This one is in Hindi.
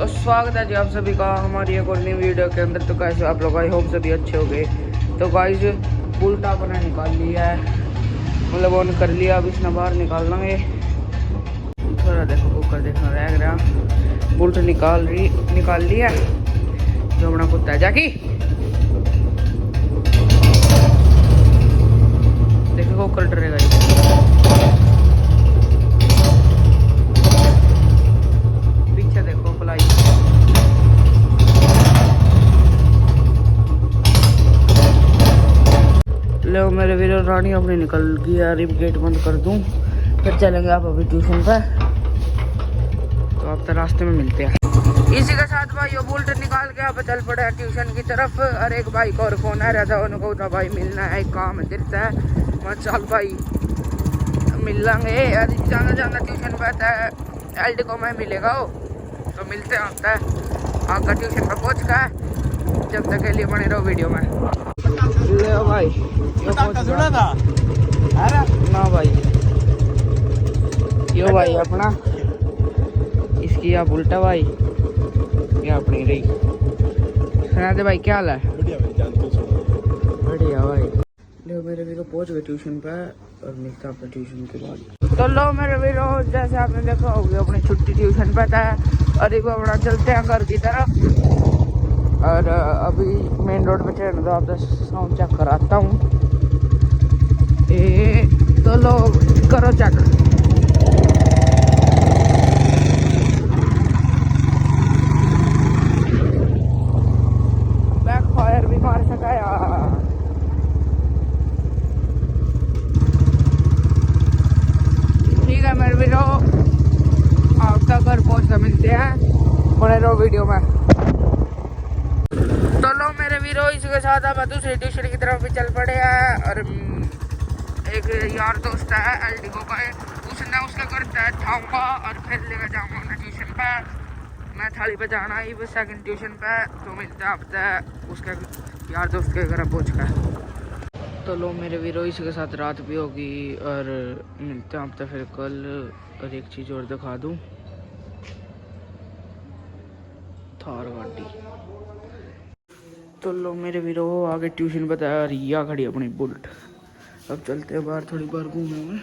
तो स्वागत है जी आप सभी का हमारी एक और नई वीडियो के अंदर। तो कैसे आप लोग, आई होप सभी अच्छे हो गए। तो गाइस बुल्ट अपने निकाल लिया है, मतलब ऑन कर लिया। अब इसने बाहर निकाल लेंगे। थोड़ा देखो कुकर देखना रह गया। बुल्ट निकाल लिया जो अपना कुत्ता है जाकी। देखो कुकर डरेगा पीछे देखो पलाई। लो मेरे वीरो रानी अपनी निकल गई यार। गेट बंद कर दूं फिर चलेंगे आप अभी ट्यूशन पे। तो आप तो रास्ते में मिलते हैं। इसी के साथ भाई वो बुल्ट निकाल के आप चल पड़े ट्यूशन की तरफ। और एक भाई को और फोन आ रहा था, उनको था भाई मिलना है, एक काम दिखता है। मैं चल भाई मिल लेंगे। जाना जाना ट्यूशन पे आता है LD को मैं मिलेगा वो, तो मिलते हैं होता है आपका ट्यूशन पे पहुँच का। जब तक के लिए बने रहो वीडियो में। ले भाई सुना था ना भाई, यो भाई अपना इसकी या उल्टा भाई या अपनी रही। सुना दे भाई क्या हाल है? बढ़िया भाई। लो मेरे वीरो पहुंच गए ट्यूशन पे और मिलता आपका ट्यूशन के बाद। तो लो मेरे वीरो जैसे आपने देखा होगी अपनी छुट्टी ट्यूशन पे था और एक अपना चलते हैं घर की तरफ। और अभी मेन रोड पे चढ़ने दो, आप साउंड चेक कराता हूँ। तो लो करो चेक। बैक फायर भी मार सका यार। ठीक है मेरे वीरो, आपका घर पहुँच कर मिलते हैं, बने रहो वीडियो में। तो लो मेरे वीरो इसके साथ अब दूसरी ट्यूशन की तरफ भी चल पड़े हैं। और एक यार दोस्त है LD को का, उसने उसका घर जाऊँगा और फिर लेकर जाऊँगा उन्हें ट्यूशन पे। मैं थाली पे जाना ही बस सेकंड ट्यूशन पे। तो मिलता है अब उसके यार दोस्त के घर पहुँच कर। तो लो मेरे वीरो इसके साथ रात भी होगी और मिलते हैं अब फिर कल। और एक चीज़ और दिखा दूँ, थार गाड़ी। तो लो मेरे वीरो आगे ट्यूशन बताया रिया खड़ी अपनी बुल्ट। अब चलते हैं बाहर, थोड़ी बार घूमेंगे।